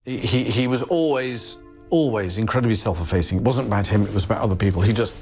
He was always incredibly self-effacing. It wasn't about him, it was about other people. He just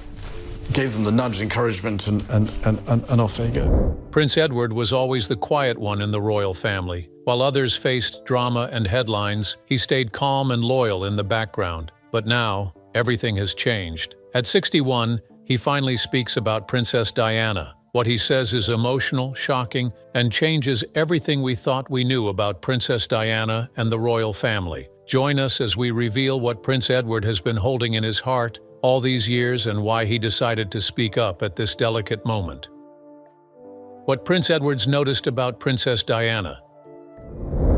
gave them the nudge, encouragement, and off they go. Prince Edward was always the quiet one in the royal family. While others faced drama and headlines, he stayed calm and loyal in the background. But now, everything has changed. At 61, he finally speaks about Princess Diana. What he says is emotional, shocking, and changes everything we thought we knew about Princess Diana and the royal family. Join us as we reveal what Prince Edward has been holding in his heart all these years and why he decided to speak up at this delicate moment. What Prince Edward's noticed about Princess Diana.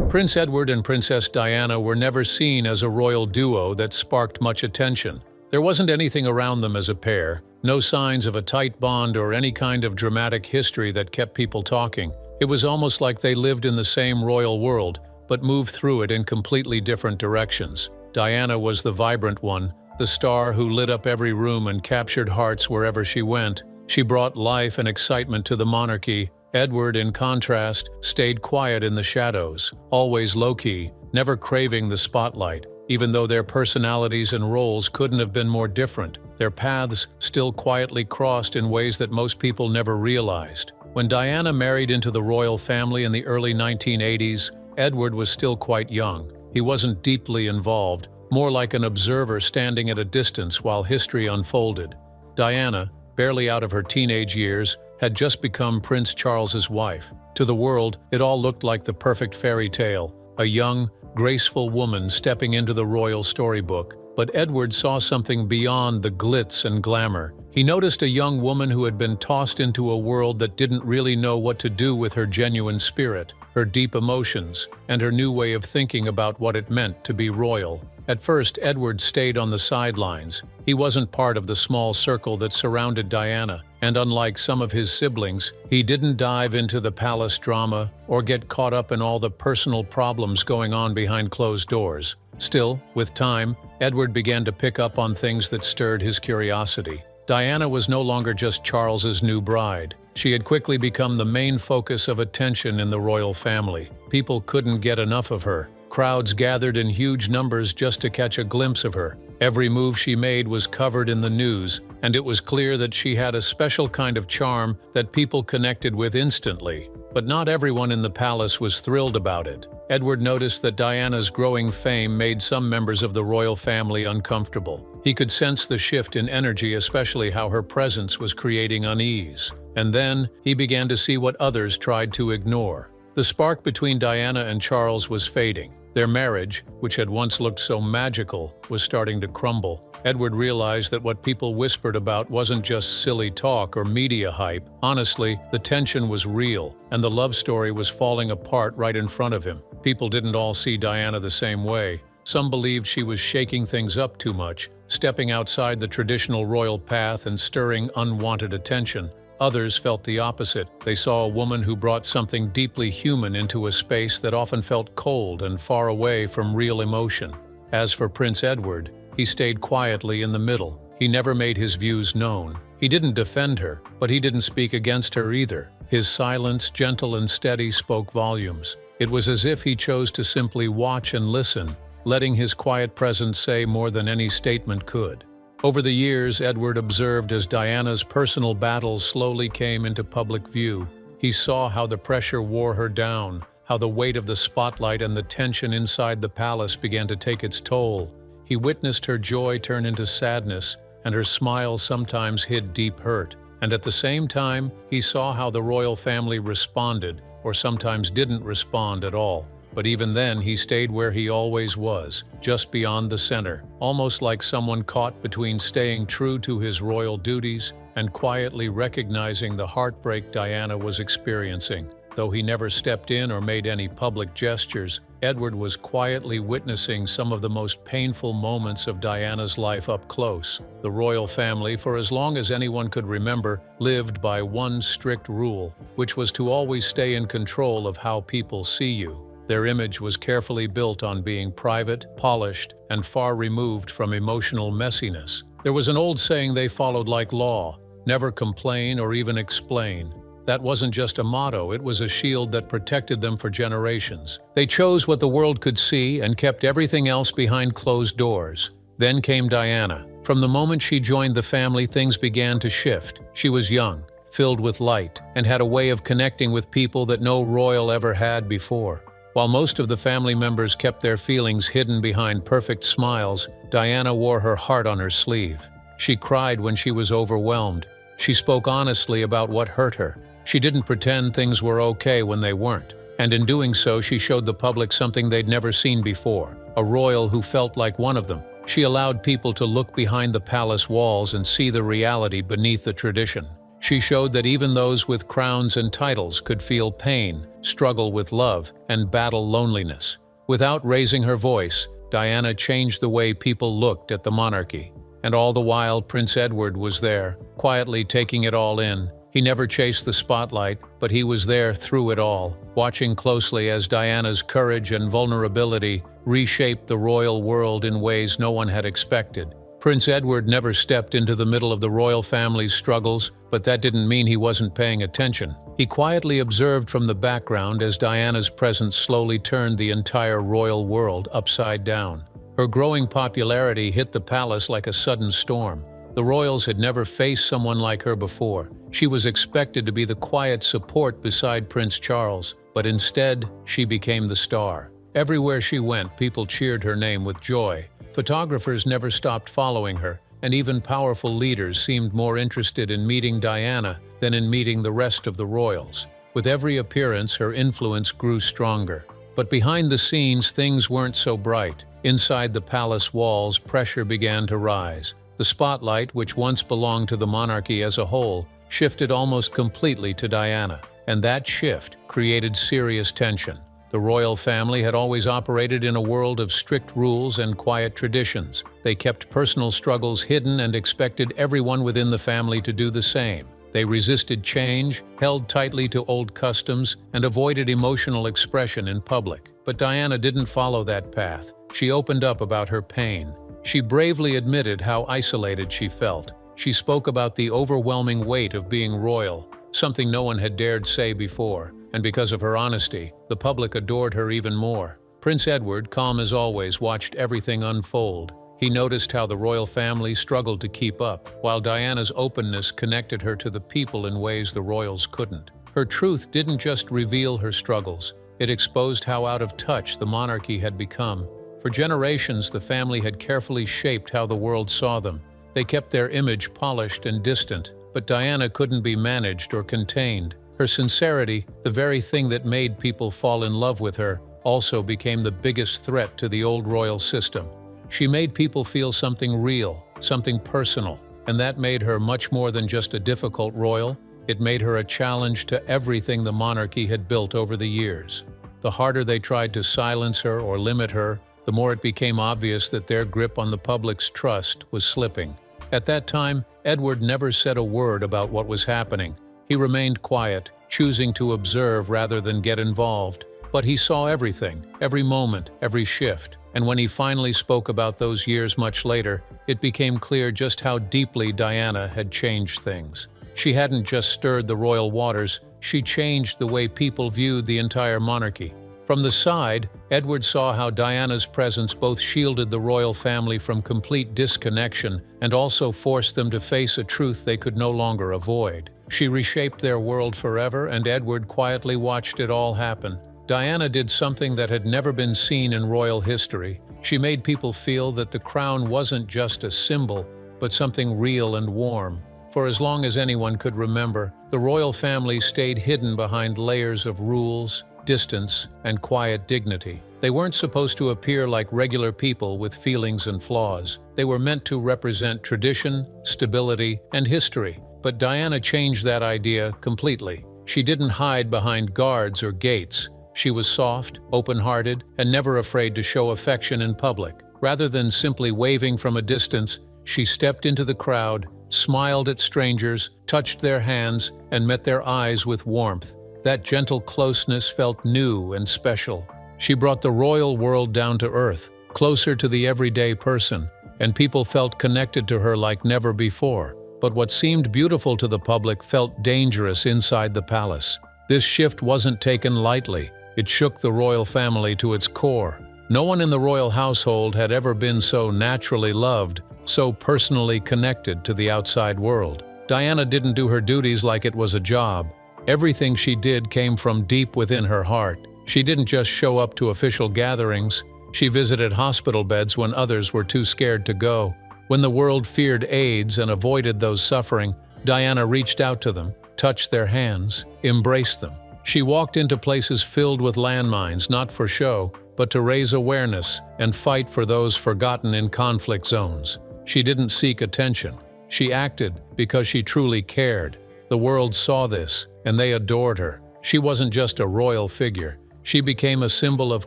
Prince Edward and Princess Diana were never seen as a royal duo that sparked much attention. There wasn't anything around them as a pair, no signs of a tight bond or any kind of dramatic history that kept people talking. It was almost like they lived in the same royal world, but moved through it in completely different directions. Diana was the vibrant one, the star who lit up every room and captured hearts wherever she went. She brought life and excitement to the monarchy. Edward, in contrast, stayed quiet in the shadows, always low-key, never craving the spotlight. Even though their personalities and roles couldn't have been more different, their paths still quietly crossed in ways that most people never realized. When Diana married into the royal family in the early 1980s, Edward was still quite young. He wasn't deeply involved, more like an observer standing at a distance while history unfolded. Diana, barely out of her teenage years, had just become Prince Charles's wife. To the world, it all looked like the perfect fairy tale, a young, graceful woman stepping into the royal storybook. But Edward saw something beyond the glitz and glamour. He noticed a young woman who had been tossed into a world that didn't really know what to do with her genuine spirit, her deep emotions, and her new way of thinking about what it meant to be royal. At first, Edward stayed on the sidelines. He wasn't part of the small circle that surrounded Diana, and unlike some of his siblings, he didn't dive into the palace drama or get caught up in all the personal problems going on behind closed doors. Still, with time, Edward began to pick up on things that stirred his curiosity. Diana was no longer just Charles's new bride. She had quickly become the main focus of attention in the royal family. People couldn't get enough of her. Crowds gathered in huge numbers just to catch a glimpse of her. Every move she made was covered in the news, and it was clear that she had a special kind of charm that people connected with instantly. But not everyone in the palace was thrilled about it. Edward noticed that Diana's growing fame made some members of the royal family uncomfortable. He could sense the shift in energy, especially how her presence was creating unease. And then, he began to see what others tried to ignore. The spark between Diana and Charles was fading. Their marriage, which had once looked so magical, was starting to crumble. Edward realized that what people whispered about wasn't just silly talk or media hype. Honestly, the tension was real, and the love story was falling apart right in front of him. People didn't all see Diana the same way. Some believed she was shaking things up too much, stepping outside the traditional royal path and stirring unwanted attention. Others felt the opposite. They saw a woman who brought something deeply human into a space that often felt cold and far away from real emotion. As for Prince Edward, he stayed quietly in the middle. He never made his views known. He didn't defend her, but he didn't speak against her either. His silence, gentle and steady, spoke volumes. It was as if he chose to simply watch and listen, letting his quiet presence say more than any statement could. Over the years, Edward observed as Diana's personal battles slowly came into public view. He saw how the pressure wore her down, how the weight of the spotlight and the tension inside the palace began to take its toll. He witnessed her joy turn into sadness, and her smile sometimes hid deep hurt. And at the same time, he saw how the royal family responded, or sometimes didn't respond at all. But even then, he stayed where he always was, just beyond the center, almost like someone caught between staying true to his royal duties and quietly recognizing the heartbreak Diana was experiencing. Though he never stepped in or made any public gestures, Edward was quietly witnessing some of the most painful moments of Diana's life up close. The royal family, for as long as anyone could remember, lived by one strict rule, which was to always stay in control of how people see you. Their image was carefully built on being private, polished, and far removed from emotional messiness. There was an old saying they followed like law: never complain or even explain. That wasn't just a motto, it was a shield that protected them for generations. They chose what the world could see and kept everything else behind closed doors. Then came Diana. From the moment she joined the family, things began to shift. She was young, filled with light, and had a way of connecting with people that no royal ever had before. While most of the family members kept their feelings hidden behind perfect smiles, Diana wore her heart on her sleeve. She cried when she was overwhelmed. She spoke honestly about what hurt her. She didn't pretend things were okay when they weren't. And in doing so, she showed the public something they'd never seen before, a royal who felt like one of them. She allowed people to look behind the palace walls and see the reality beneath the tradition. She showed that even those with crowns and titles could feel pain, struggle with love, and battle loneliness. Without raising her voice, Diana changed the way people looked at the monarchy. And all the while, Prince Edward was there, quietly taking it all in. He never chased the spotlight, but he was there through it all, watching closely as Diana's courage and vulnerability reshaped the royal world in ways no one had expected. Prince Edward never stepped into the middle of the royal family's struggles, but that didn't mean he wasn't paying attention. He quietly observed from the background as Diana's presence slowly turned the entire royal world upside down. Her growing popularity hit the palace like a sudden storm. The royals had never faced someone like her before. She was expected to be the quiet support beside Prince Charles, but instead, she became the star. Everywhere she went, people cheered her name with joy. Photographers never stopped following her, and even powerful leaders seemed more interested in meeting Diana than in meeting the rest of the royals. With every appearance, her influence grew stronger. But behind the scenes, things weren't so bright. Inside the palace walls, pressure began to rise. The spotlight, which once belonged to the monarchy as a whole, shifted almost completely to Diana, and that shift created serious tension. The royal family had always operated in a world of strict rules and quiet traditions. They kept personal struggles hidden and expected everyone within the family to do the same. They resisted change, held tightly to old customs, and avoided emotional expression in public. But Diana didn't follow that path. She opened up about her pain. She bravely admitted how isolated she felt. She spoke about the overwhelming weight of being royal, something no one had dared say before. And because of her honesty, the public adored her even more. Prince Edward, calm as always, watched everything unfold. He noticed how the royal family struggled to keep up, while Diana's openness connected her to the people in ways the royals couldn't. Her truth didn't just reveal her struggles, it exposed how out of touch the monarchy had become. For generations, the family had carefully shaped how the world saw them. They kept their image polished and distant, but Diana couldn't be managed or contained. Her sincerity, the very thing that made people fall in love with her, also became the biggest threat to the old royal system. She made people feel something real, something personal, and that made her much more than just a difficult royal. It made her a challenge to everything the monarchy had built over the years. The harder they tried to silence her or limit her, the more it became obvious that their grip on the public's trust was slipping. At that time, Edward never said a word about what was happening. He remained quiet, choosing to observe rather than get involved. But he saw everything, every moment, every shift. And when he finally spoke about those years much later, it became clear just how deeply Diana had changed things. She hadn't just stirred the royal waters, she changed the way people viewed the entire monarchy. From the side, Edward saw how Diana's presence both shielded the royal family from complete disconnection and also forced them to face a truth they could no longer avoid. She reshaped their world forever, and Edward quietly watched it all happen. Diana did something that had never been seen in royal history. She made people feel that the crown wasn't just a symbol, but something real and warm. For as long as anyone could remember, the royal family stayed hidden behind layers of rules, distance, and quiet dignity. They weren't supposed to appear like regular people with feelings and flaws. They were meant to represent tradition, stability, and history. But Diana changed that idea completely. She didn't hide behind guards or gates. She was soft, open-hearted, and never afraid to show affection in public. Rather than simply waving from a distance, she stepped into the crowd, smiled at strangers, touched their hands, and met their eyes with warmth. That gentle closeness felt new and special. She brought the royal world down to earth, closer to the everyday person, and people felt connected to her like never before. but what seemed beautiful to the public felt dangerous inside the palace. This shift wasn't taken lightly. It shook the royal family to its core. No one in the royal household had ever been so naturally loved, so personally connected to the outside world. Diana didn't do her duties like it was a job. Everything she did came from deep within her heart. She didn't just show up to official gatherings. She visited hospital beds when others were too scared to go. When the world feared AIDS and avoided those suffering, Diana reached out to them, touched their hands, embraced them. She walked into places filled with landmines, not for show, but to raise awareness and fight for those forgotten in conflict zones. She didn't seek attention. She acted because she truly cared. The world saw this, and they adored her. She wasn't just a royal figure. She became a symbol of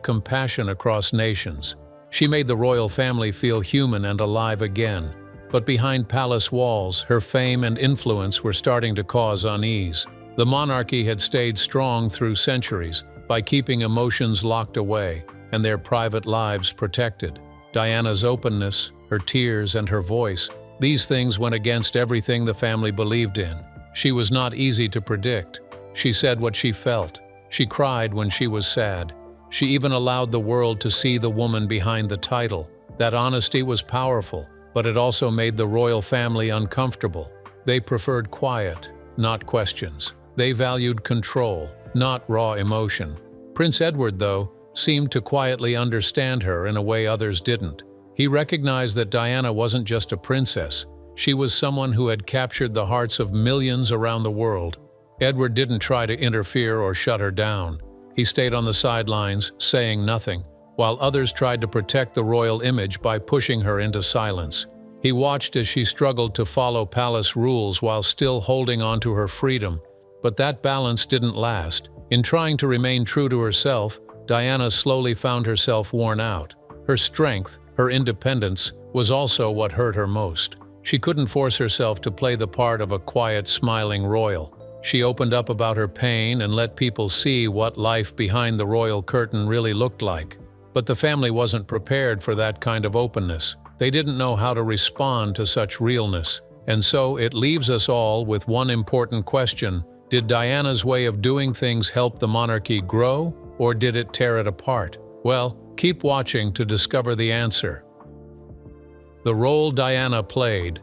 compassion across nations. She made the royal family feel human and alive again. But behind palace walls, her fame and influence were starting to cause unease. The monarchy had stayed strong through centuries by keeping emotions locked away and their private lives protected. Diana's openness, her tears, and her voice, these things went against everything the family believed in. She was not easy to predict. She said what she felt. She cried when she was sad. She even allowed the world to see the woman behind the title. That honesty was powerful, but it also made the royal family uncomfortable. They preferred quiet, not questions. They valued control, not raw emotion. Prince Edward, though, seemed to quietly understand her in a way others didn't. He recognized that Diana wasn't just a princess. She was someone who had captured the hearts of millions around the world. Edward didn't try to interfere or shut her down. He stayed on the sidelines, saying nothing, while others tried to protect the royal image by pushing her into silence. He watched as she struggled to follow palace rules while still holding on to her freedom. But that balance didn't last. In trying to remain true to herself, Diana slowly found herself worn out. Her strength, her independence, was also what hurt her most. She couldn't force herself to play the part of a quiet, smiling royal. She opened up about her pain and let people see what life behind the royal curtain really looked like. But the family wasn't prepared for that kind of openness. They didn't know how to respond to such realness. And so it leaves us all with one important question. Did Diana's way of doing things help the monarchy grow, or did it tear it apart? Well, keep watching to discover the answer. The role Diana played.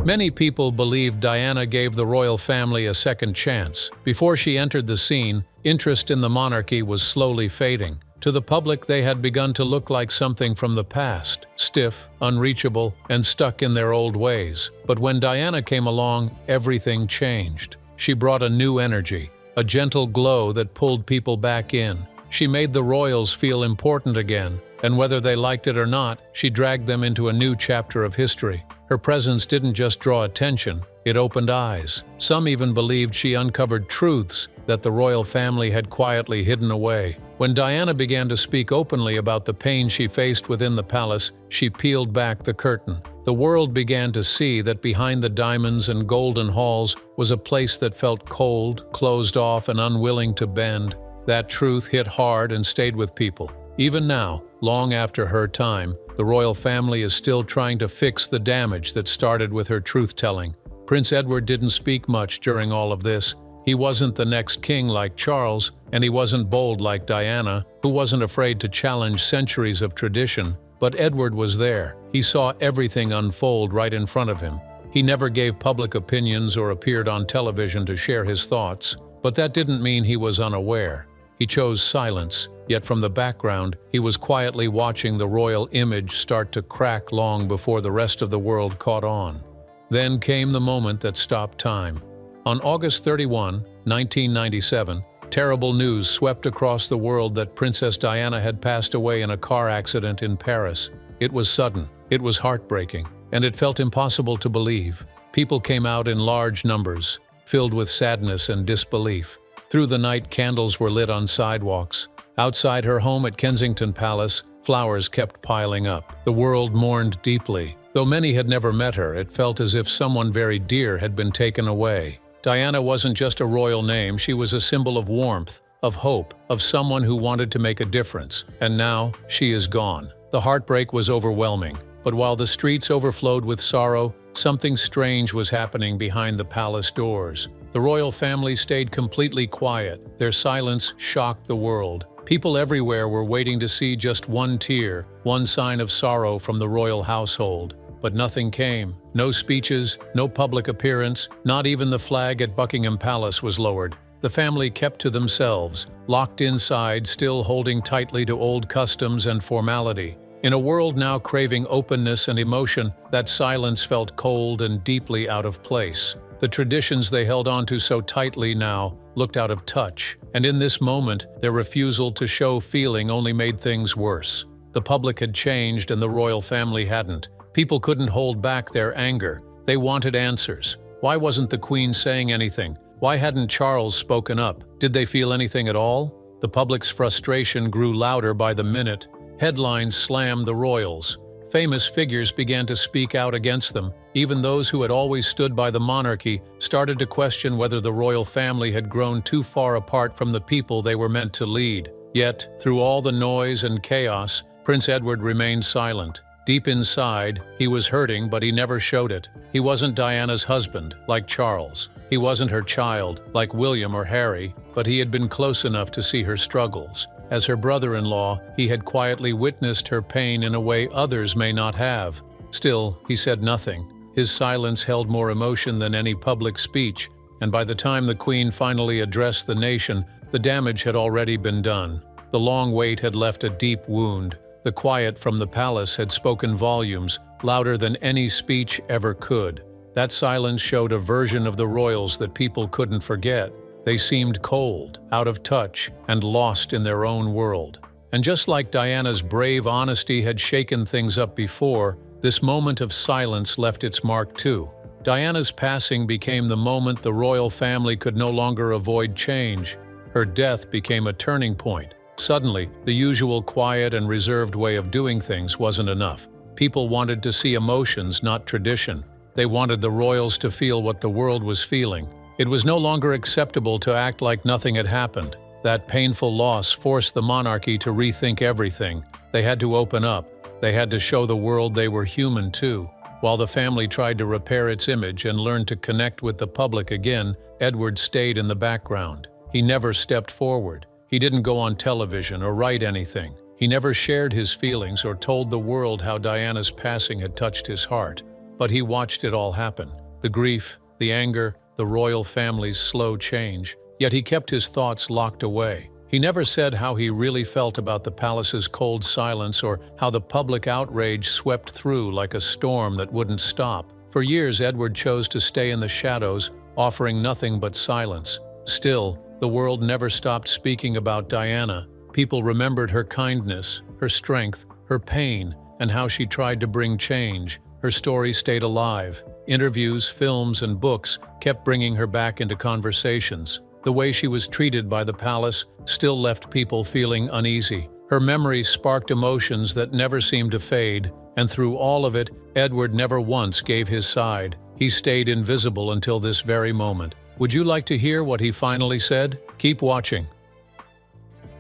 Many people believe Diana gave the royal family a second chance. Before she entered the scene, interest in the monarchy was slowly fading. To the public, they had begun to look like something from the past, stiff, unreachable, and stuck in their old ways. But when Diana came along, everything changed. She brought a new energy, a gentle glow that pulled people back in. She made the royals feel important again, and whether they liked it or not, she dragged them into a new chapter of history. Her presence didn't just draw attention, it opened eyes. Some even believed she uncovered truths that the royal family had quietly hidden away. When Diana began to speak openly about the pain she faced within the palace, she peeled back the curtain. The world began to see that behind the diamonds and golden halls was a place that felt cold, closed off, and unwilling to bend. That truth hit hard and stayed with people. Even now, long after her time, the royal family is still trying to fix the damage that started with her truth-telling. Prince Edward didn't speak much during all of this. He wasn't the next king like Charles, and he wasn't bold like Diana, who wasn't afraid to challenge centuries of tradition. But Edward was there. He saw everything unfold right in front of him. He never gave public opinions or appeared on television to share his thoughts, but that didn't mean he was unaware. He chose silence, yet from the background, he was quietly watching the royal image start to crack long before the rest of the world caught on. Then came the moment that stopped time. On August 31, 1997, terrible news swept across the world that Princess Diana had passed away in a car accident in Paris. It was sudden, it was heartbreaking, and it felt impossible to believe. People came out in large numbers, filled with sadness and disbelief. Through the night, candles were lit on sidewalks. Outside her home at Kensington Palace, flowers kept piling up. The world mourned deeply. Though many had never met her, it felt as if someone very dear had been taken away. Diana wasn't just a royal name, she was a symbol of warmth, of hope, of someone who wanted to make a difference. And now, she is gone. The heartbreak was overwhelming. But while the streets overflowed with sorrow, something strange was happening behind the palace doors. The royal family stayed completely quiet. Their silence shocked the world. People everywhere were waiting to see just one tear, one sign of sorrow from the royal household. But nothing came. No speeches, no public appearance, not even the flag at Buckingham Palace was lowered. The family kept to themselves, locked inside, still holding tightly to old customs and formality. In a world now craving openness and emotion, that silence felt cold and deeply out of place. The traditions they held onto so tightly now looked out of touch, and in this moment, their refusal to show feeling only made things worse. The public had changed and the royal family hadn't. People couldn't hold back their anger. They wanted answers. Why wasn't the Queen saying anything? Why hadn't Charles spoken up? Did they feel anything at all? The public's frustration grew louder by the minute. Headlines slammed the royals. Famous figures began to speak out against them. Even those who had always stood by the monarchy started to question whether the royal family had grown too far apart from the people they were meant to lead. Yet, through all the noise and chaos, Prince Edward remained silent. Deep inside, he was hurting, but he never showed it. He wasn't Diana's husband, like Charles. He wasn't her child, like William or Harry, but he had been close enough to see her struggles. As her brother-in-law, he had quietly witnessed her pain in a way others may not have. Still, he said nothing. His silence held more emotion than any public speech, and by the time the Queen finally addressed the nation, the damage had already been done. The long wait had left a deep wound. The quiet from the palace had spoken volumes, louder than any speech ever could. That silence showed a version of the royals that people couldn't forget. They seemed cold, out of touch, and lost in their own world. And just like Diana's brave honesty had shaken things up before, this moment of silence left its mark too. Diana's passing became the moment the royal family could no longer avoid change. Her death became a turning point. Suddenly, the usual quiet and reserved way of doing things wasn't enough. People wanted to see emotions, not tradition. They wanted the royals to feel what the world was feeling. It was no longer acceptable to act like nothing had happened. That painful loss forced the monarchy to rethink everything. They had to open up. They had to show the world they were human too. While the family tried to repair its image and learn to connect with the public again, Edward stayed in the background. He never stepped forward. He didn't go on television or write anything. He never shared his feelings or told the world how Diana's passing had touched his heart. But he watched it all happen. The grief, the anger, the royal family's slow change. Yet he kept his thoughts locked away. He never said how he really felt about the palace's cold silence or how the public outrage swept through like a storm that wouldn't stop. For years, Edward chose to stay in the shadows, offering nothing but silence. Still, the world never stopped speaking about Diana. People remembered her kindness, her strength, her pain, and how she tried to bring change. Her story stayed alive. Interviews, films, and books kept bringing her back into conversations. The way she was treated by the palace still left people feeling uneasy. Her memory sparked emotions that never seemed to fade, and through all of it, Edward never once gave his side. He stayed invisible until this very moment. Would you like to hear what he finally said? Keep watching.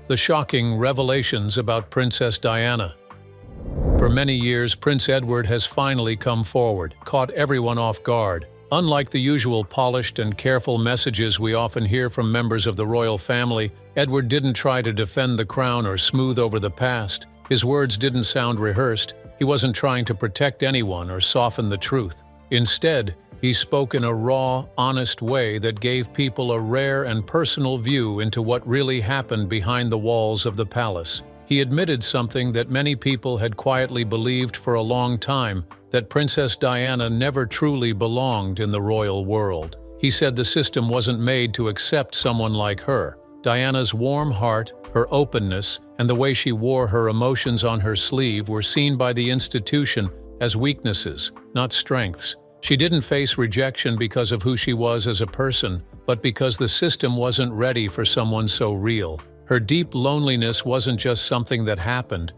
The shocking revelations about Princess Diana. For many years, Prince Edward has finally come forward, caught everyone off guard. Unlike the usual polished and careful messages we often hear from members of the royal family, Edward didn't try to defend the crown or smooth over the past. His words didn't sound rehearsed. He wasn't trying to protect anyone or soften the truth. Instead, he spoke in a raw, honest way that gave people a rare and personal view into what really happened behind the walls of the palace. He admitted something that many people had quietly believed for a long time, that Princess Diana never truly belonged in the royal world. He said the system wasn't made to accept someone like her. Diana's warm heart, her openness, and the way she wore her emotions on her sleeve were seen by the institution as weaknesses, not strengths. She didn't face rejection because of who she was as a person, but because the system wasn't ready for someone so real. Her deep loneliness wasn't just something that happened,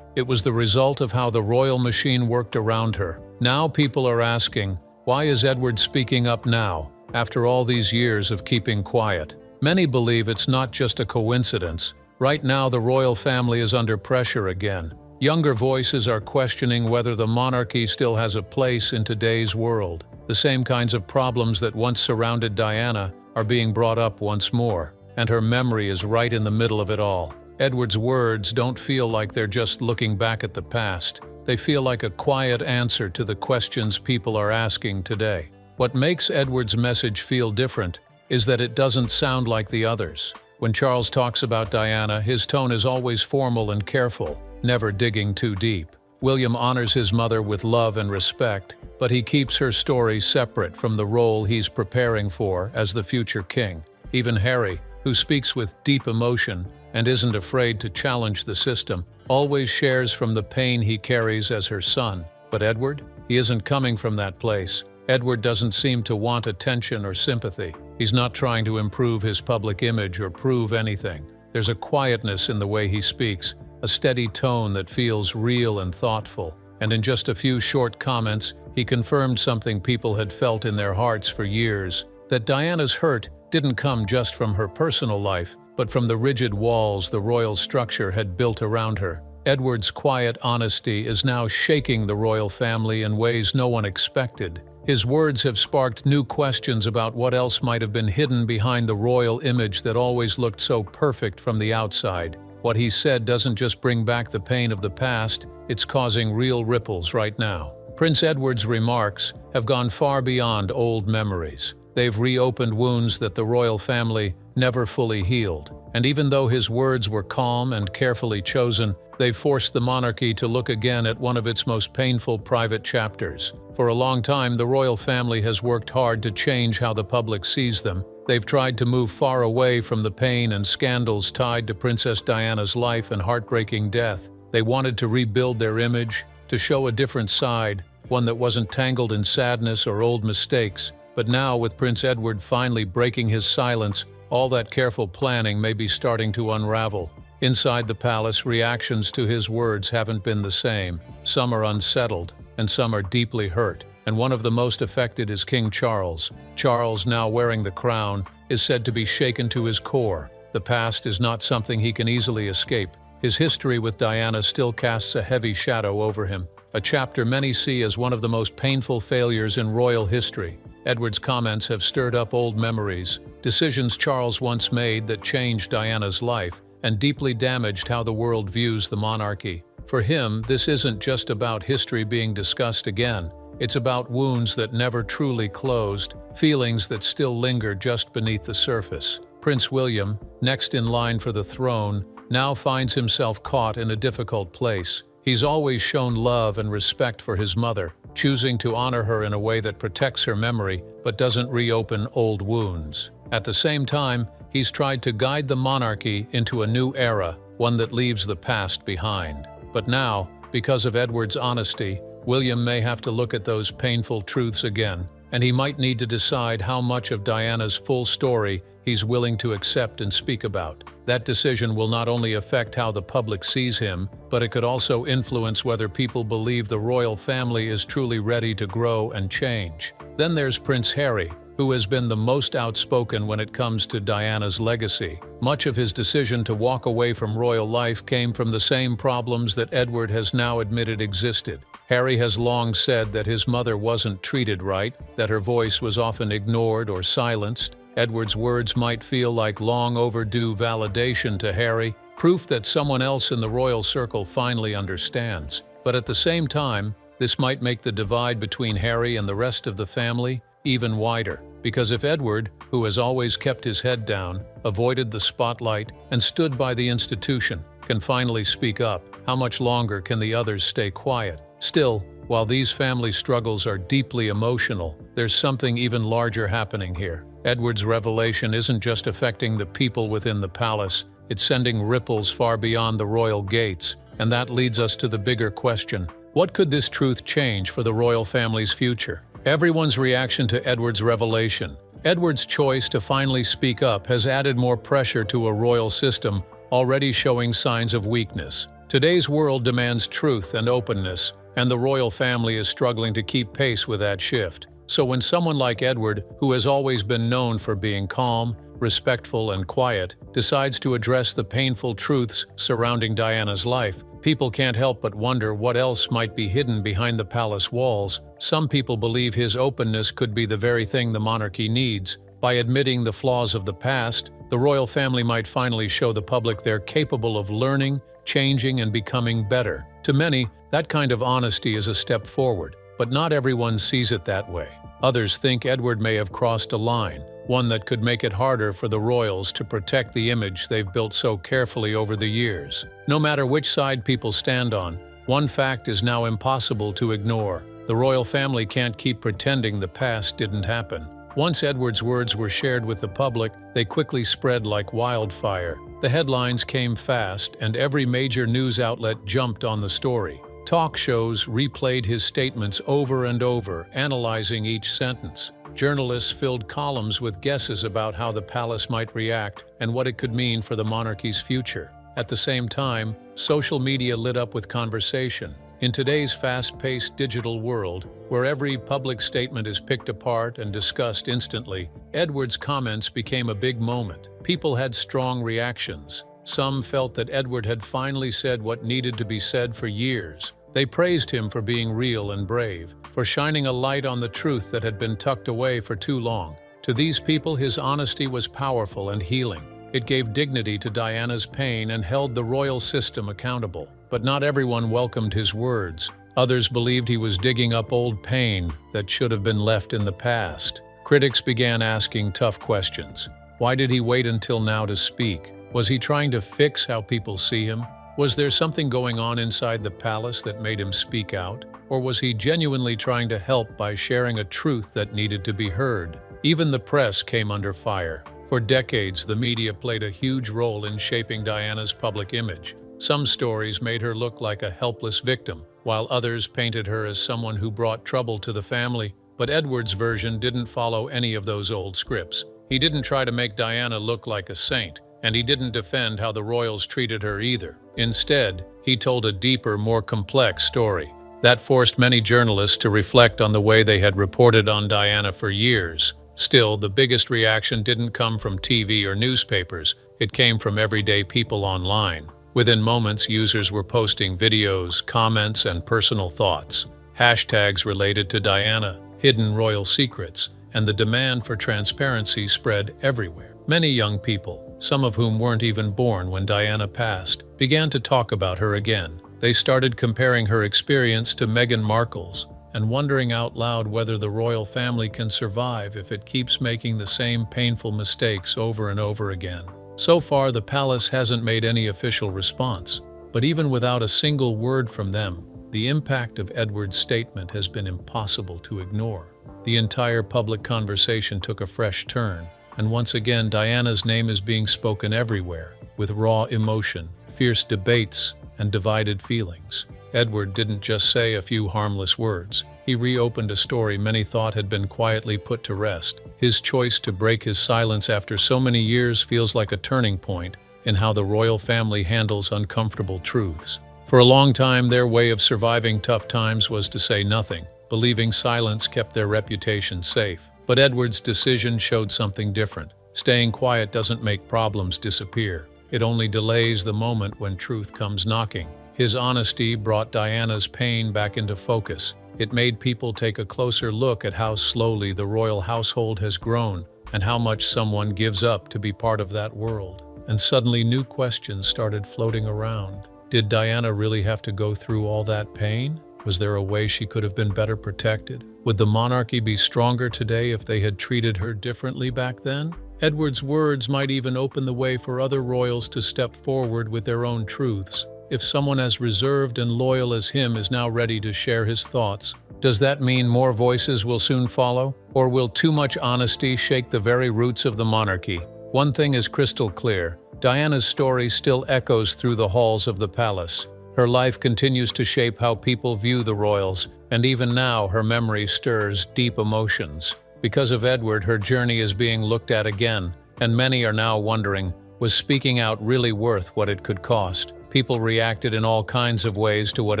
it was the result of how the royal machine worked around her. Now people are asking, why is Edward speaking up now, after all these years of keeping quiet? Many believe it's not just a coincidence. Right now the royal family is under pressure again. Younger voices are questioning whether the monarchy still has a place in today's world. The same kinds of problems that once surrounded Diana are being brought up once more, and her memory is right in the middle of it all. Edward's words don't feel like they're just looking back at the past. They feel like a quiet answer to the questions people are asking today. What makes Edward's message feel different is that it doesn't sound like the others. When Charles talks about Diana, his tone is always formal and careful, never digging too deep. William honors his mother with love and respect, but he keeps her story separate from the role he's preparing for as the future king. Even Harry, who speaks with deep emotion and isn't afraid to challenge the system, always shares from the pain he carries as her son. But Edward? He isn't coming from that place. Edward doesn't seem to want attention or sympathy. He's not trying to improve his public image or prove anything. There's a quietness in the way he speaks, a steady tone that feels real and thoughtful. And in just a few short comments, he confirmed something people had felt in their hearts for years, that Diana's hurt didn't come just from her personal life, but from the rigid walls the royal structure had built around her. Edward's quiet honesty is now shaking the royal family in ways no one expected. His words have sparked new questions about what else might have been hidden behind the royal image that always looked so perfect from the outside. What he said doesn't just bring back the pain of the past, it's causing real ripples right now. Prince Edward's remarks have gone far beyond old memories. They've reopened wounds that the royal family never fully healed. And even though his words were calm and carefully chosen, they've forced the monarchy to look again at one of its most painful private chapters. For a long time, the royal family has worked hard to change how the public sees them. They've tried to move far away from the pain and scandals tied to Princess Diana's life and heartbreaking death. They wanted to rebuild their image, to show a different side, one that wasn't tangled in sadness or old mistakes. But now, with Prince Edward finally breaking his silence, all that careful planning may be starting to unravel. Inside the palace, reactions to his words haven't been the same. Some are unsettled, and some are deeply hurt. And one of the most affected is King Charles. Charles, now wearing the crown, is said to be shaken to his core. The past is not something he can easily escape. His history with Diana still casts a heavy shadow over him, a chapter many see as one of the most painful failures in royal history. Edward's comments have stirred up old memories, decisions Charles once made that changed Diana's life and deeply damaged how the world views the monarchy. For him, this isn't just about history being discussed again. It's about wounds that never truly closed, feelings that still linger just beneath the surface. Prince William, next in line for the throne, now finds himself caught in a difficult place. He's always shown love and respect for his mother, choosing to honor her in a way that protects her memory but doesn't reopen old wounds. At the same time, he's tried to guide the monarchy into a new era, one that leaves the past behind. But now, because of Edward's honesty, William may have to look at those painful truths again, and he might need to decide how much of Diana's full story he's willing to accept and speak about. That decision will not only affect how the public sees him, but it could also influence whether people believe the royal family is truly ready to grow and change. Then there's Prince Harry, who has been the most outspoken when it comes to Diana's legacy. Much of his decision to walk away from royal life came from the same problems that Edward has now admitted existed. Harry has long said that his mother wasn't treated right, that her voice was often ignored or silenced. Edward's words might feel like long overdue validation to Harry, proof that someone else in the royal circle finally understands. But at the same time, this might make the divide between Harry and the rest of the family even wider. Because if Edward, who has always kept his head down, avoided the spotlight, and stood by the institution, can finally speak up, how much longer can the others stay quiet? Still, while these family struggles are deeply emotional, there's something even larger happening here. Edward's revelation isn't just affecting the people within the palace, it's sending ripples far beyond the royal gates, and that leads us to the bigger question. What could this truth change for the royal family's future? Everyone's reaction to Edward's revelation. Edward's choice to finally speak up has added more pressure to a royal system already showing signs of weakness. Today's world demands truth and openness, and the royal family is struggling to keep pace with that shift. So when someone like Edward, who has always been known for being calm, respectful, and quiet, decides to address the painful truths surrounding Diana's life, People can't help but wonder what else might be hidden behind the palace walls. Some people believe his openness could be the very thing the monarchy needs. By admitting the flaws of the past, the royal family might finally show the public they're capable of learning, changing, and becoming better. To many, that kind of honesty is a step forward, but not everyone sees it that way. Others think Edward may have crossed a line, one that could make it harder for the royals to protect the image they've built so carefully over the years. No matter which side people stand on, one fact is now impossible to ignore. The royal family can't keep pretending the past didn't happen. Once Edward's words were shared with the public, they quickly spread like wildfire. The headlines came fast, and every major news outlet jumped on the story. Talk shows replayed his statements over and over, analyzing each sentence. Journalists filled columns with guesses about how the palace might react and what it could mean for the monarchy's future. At the same time, social media lit up with conversation. In today's fast-paced digital world, where every public statement is picked apart and discussed instantly, Edward's comments became a big moment. People had strong reactions. Some felt that Edward had finally said what needed to be said for years. They praised him for being real and brave, for shining a light on the truth that had been tucked away for too long. To these people, his honesty was powerful and healing. It gave dignity to Diana's pain and held the royal system accountable. But not everyone welcomed his words. Others believed he was digging up old pain that should have been left in the past. Critics began asking tough questions. Why did he wait until now to speak? Was he trying to fix how people see him? Was there something going on inside the palace that made him speak out? Or was he genuinely trying to help by sharing a truth that needed to be heard? Even the press came under fire. For decades, the media played a huge role in shaping Diana's public image. Some stories made her look like a helpless victim, while others painted her as someone who brought trouble to the family. But Edward's version didn't follow any of those old scripts. He didn't try to make Diana look like a saint, and he didn't defend how the royals treated her either. Instead, he told a deeper, more complex story. That forced many journalists to reflect on the way they had reported on Diana for years. Still, the biggest reaction didn't come from TV or newspapers. It came from everyday people online. Within moments, users were posting videos, comments, and personal thoughts. Hashtags related to Diana, hidden royal secrets, and the demand for transparency spread everywhere. Many young people, some of whom weren't even born when Diana passed, began to talk about her again. They started comparing her experience to Meghan Markle's, and wondering out loud whether the royal family can survive if it keeps making the same painful mistakes over and over again. So far, the palace hasn't made any official response, but even without a single word from them, the impact of Edward's statement has been impossible to ignore. The entire public conversation took a fresh turn, and once again Diana's name is being spoken everywhere, with raw emotion, fierce debates, and divided feelings. Edward didn't just say a few harmless words. He reopened a story many thought had been quietly put to rest. His choice to break his silence after so many years feels like a turning point in how the royal family handles uncomfortable truths. For a long time, their way of surviving tough times was to say nothing, believing silence kept their reputation safe. But Edward's decision showed something different. Staying quiet doesn't make problems disappear. It only delays the moment when truth comes knocking. His honesty brought Diana's pain back into focus. It made people take a closer look at how slowly the royal household has grown and how much someone gives up to be part of that world. And suddenly new questions started floating around. Did Diana really have to go through all that pain? Was there a way she could have been better protected? Would the monarchy be stronger today if they had treated her differently back then? Edward's words might even open the way for other royals to step forward with their own truths. If someone as reserved and loyal as him is now ready to share his thoughts, does that mean more voices will soon follow? Or will too much honesty shake the very roots of the monarchy? One thing is crystal clear. Diana's story still echoes through the halls of the palace. Her life continues to shape how people view the royals, and even now her memory stirs deep emotions. Because of Edward, her journey is being looked at again, and many are now wondering, was speaking out really worth what it could cost? People reacted in all kinds of ways to what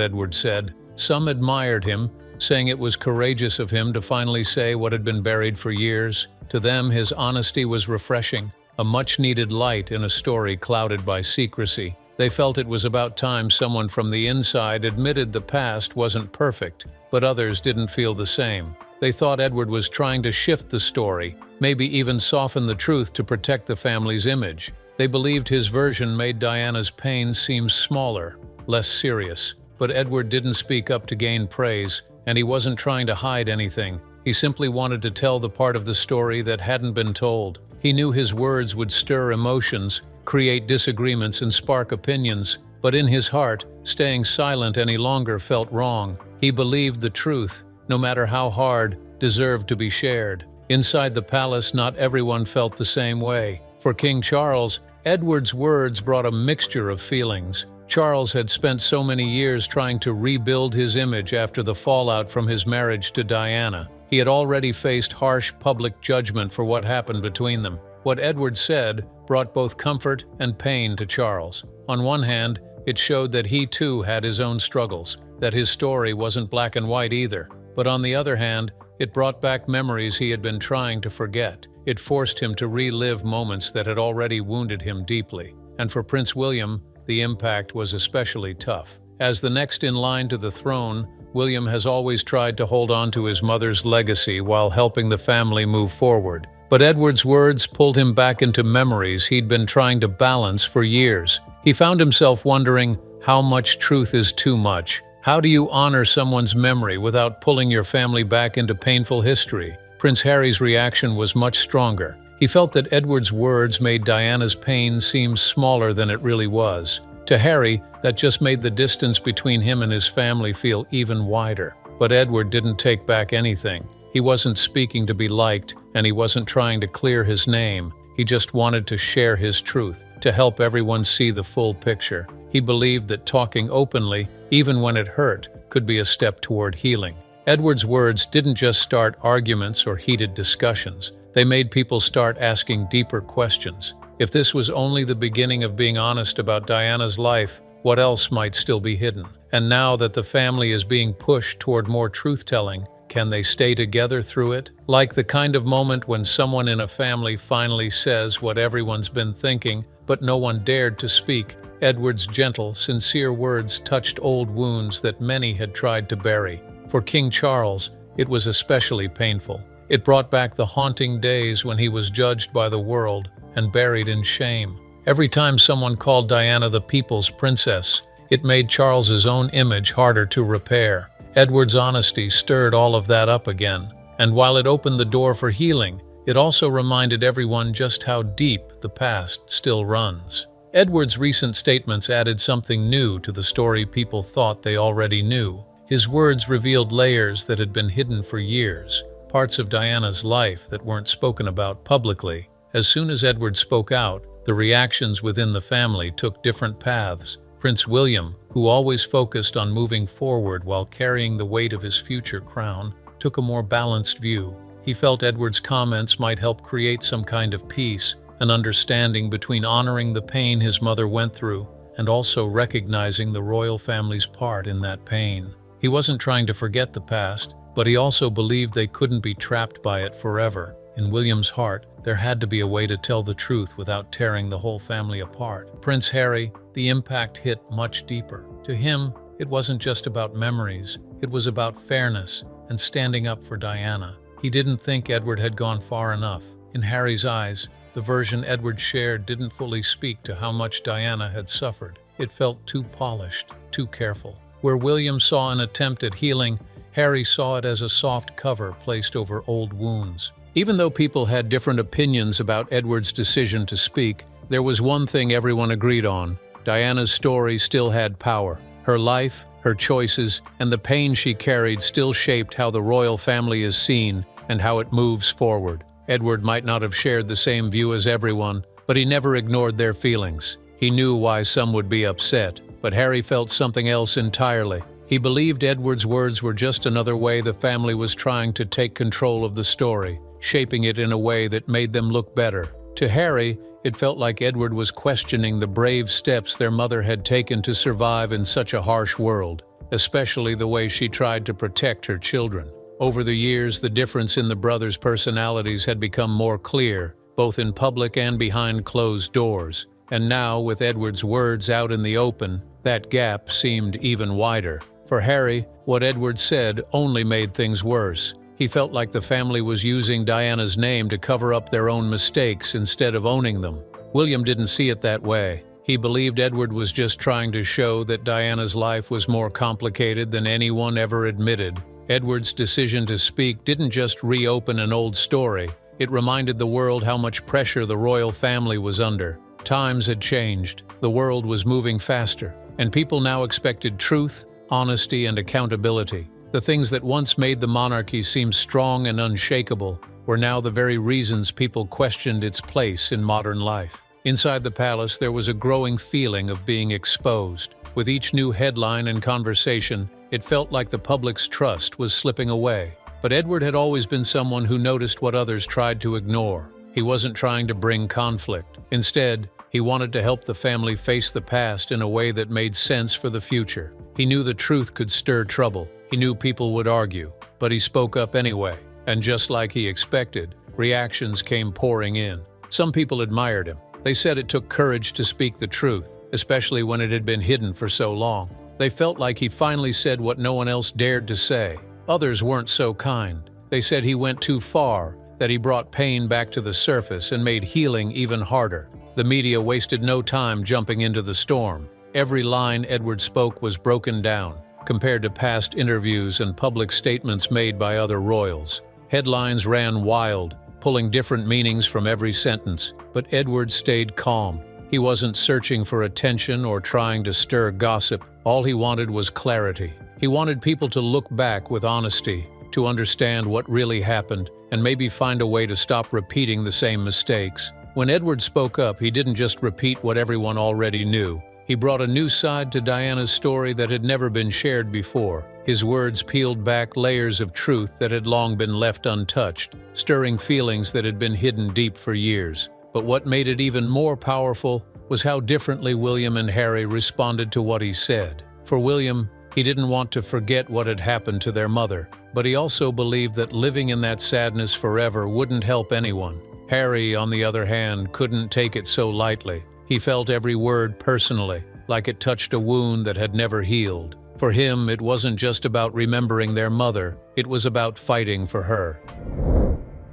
Edward said. Some admired him, saying it was courageous of him to finally say what had been buried for years. To them, his honesty was refreshing, a much-needed light in a story clouded by secrecy. They felt it was about time someone from the inside admitted the past wasn't perfect, but others didn't feel the same. They thought Edward was trying to shift the story, maybe even soften the truth to protect the family's image. They believed his version made Diana's pain seem smaller, less serious. But Edward didn't speak up to gain praise, and he wasn't trying to hide anything. He simply wanted to tell the part of the story that hadn't been told. He knew his words would stir emotions, create disagreements, and spark opinions, but in his heart, staying silent any longer felt wrong. He believed the truth, no matter how hard, deserved to be shared. Inside the palace, not everyone felt the same way. For King Charles, Edward's words brought a mixture of feelings. Charles had spent so many years trying to rebuild his image after the fallout from his marriage to Diana. He had already faced harsh public judgment for what happened between them. What Edward said brought both comfort and pain to Charles. On one hand, it showed that he too had his own struggles, that his story wasn't black and white either. But on the other hand, it brought back memories he had been trying to forget. It forced him to relive moments that had already wounded him deeply. And for Prince William, the impact was especially tough. As the next in line to the throne, William has always tried to hold on to his mother's legacy while helping the family move forward. But Edward's words pulled him back into memories he'd been trying to balance for years. He found himself wondering, how much truth is too much? How do you honor someone's memory without pulling your family back into painful history? Prince Harry's reaction was much stronger. He felt that Edward's words made Diana's pain seem smaller than it really was. To Harry, that just made the distance between him and his family feel even wider. But Edward didn't take back anything. He wasn't speaking to be liked, and he wasn't trying to clear his name. He just wanted to share his truth, to help everyone see the full picture. He believed that talking openly, even when it hurt, could be a step toward healing. Edward's words didn't just start arguments or heated discussions. They made people start asking deeper questions. If this was only the beginning of being honest about Diana's life, what else might still be hidden? And now that the family is being pushed toward more truth-telling, can they stay together through it? Like the kind of moment when someone in a family finally says what everyone's been thinking, but no one dared to speak. Edward's gentle, sincere words touched old wounds that many had tried to bury. For King Charles, it was especially painful. It brought back the haunting days when he was judged by the world and buried in shame. Every time someone called Diana the people's princess, it made Charles's own image harder to repair. Edward's honesty stirred all of that up again, and while it opened the door for healing, it also reminded everyone just how deep the past still runs. Edward's recent statements added something new to the story people thought they already knew. His words revealed layers that had been hidden for years, parts of Diana's life that weren't spoken about publicly. As soon as Edward spoke out, the reactions within the family took different paths. Prince William, who always focused on moving forward while carrying the weight of his future crown, took a more balanced view. He felt Edward's comments might help create some kind of peace, an understanding between honoring the pain his mother went through and also recognizing the royal family's part in that pain. He wasn't trying to forget the past, but he also believed they couldn't be trapped by it forever. In William's heart, there had to be a way to tell the truth without tearing the whole family apart. Prince Harry, the impact hit much deeper. To him, it wasn't just about memories, it was about fairness and standing up for Diana. He didn't think Edward had gone far enough. In Harry's eyes, the version Edward shared didn't fully speak to how much Diana had suffered. It felt too polished, too careful. Where William saw an attempt at healing, Harry saw it as a soft cover placed over old wounds. Even though people had different opinions about Edward's decision to speak, there was one thing everyone agreed on. Diana's story still had power. Her life, her choices, and the pain she carried still shaped how the royal family is seen and how it moves forward. Edward might not have shared the same view as everyone, but he never ignored their feelings. He knew why some would be upset, but Harry felt something else entirely. He believed Edward's words were just another way the family was trying to take control of the story, shaping it in a way that made them look better. To Harry, it felt like Edward was questioning the brave steps their mother had taken to survive in such a harsh world, especially the way she tried to protect her children. Over the years, the difference in the brothers' personalities had become more clear, both in public and behind closed doors. And now, with Edward's words out in the open, that gap seemed even wider. For Harry, what Edward said only made things worse. He felt like the family was using Diana's name to cover up their own mistakes instead of owning them. William didn't see it that way. He believed Edward was just trying to show that Diana's life was more complicated than anyone ever admitted. Edward's decision to speak didn't just reopen an old story. It reminded the world how much pressure the royal family was under. Times had changed. The world was moving faster, and people now expected truth, honesty, and accountability. The things that once made the monarchy seem strong and unshakable were now the very reasons people questioned its place in modern life. Inside the palace, there was a growing feeling of being exposed. With each new headline and conversation, it felt like the public's trust was slipping away. But Edward had always been someone who noticed what others tried to ignore. He wasn't trying to bring conflict. Instead, he wanted to help the family face the past in a way that made sense for the future. He knew the truth could stir trouble. He knew people would argue, but he spoke up anyway. And just like he expected, reactions came pouring in. Some people admired him. They said it took courage to speak the truth, especially when it had been hidden for so long. They felt like he finally said what no one else dared to say. Others weren't so kind. They said he went too far, that he brought pain back to the surface and made healing even harder. The media wasted no time jumping into the storm. Every line Edward spoke was broken down, compared to past interviews and public statements made by other royals. Headlines ran wild, pulling different meanings from every sentence, but Edward stayed calm. He wasn't searching for attention or trying to stir gossip. All he wanted was clarity. He wanted people to look back with honesty, to understand what really happened, and maybe find a way to stop repeating the same mistakes. When Edward spoke up, he didn't just repeat what everyone already knew. He brought a new side to Diana's story that had never been shared before. His words peeled back layers of truth that had long been left untouched, stirring feelings that had been hidden deep for years. But what made it even more powerful was how differently William and Harry responded to what he said. For William, he didn't want to forget what had happened to their mother, but he also believed that living in that sadness forever wouldn't help anyone. Harry, on the other hand, couldn't take it so lightly. He felt every word personally, like it touched a wound that had never healed. For him, it wasn't just about remembering their mother, it was about fighting for her.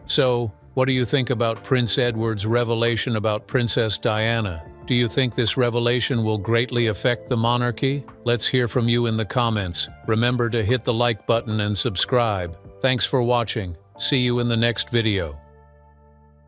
So, what do you think about Prince Edward's revelation about Princess Diana? Do you think this revelation will greatly affect the monarchy? Let's hear from you in the comments. Remember to hit the like button and subscribe. Thanks for watching. See you in the next video.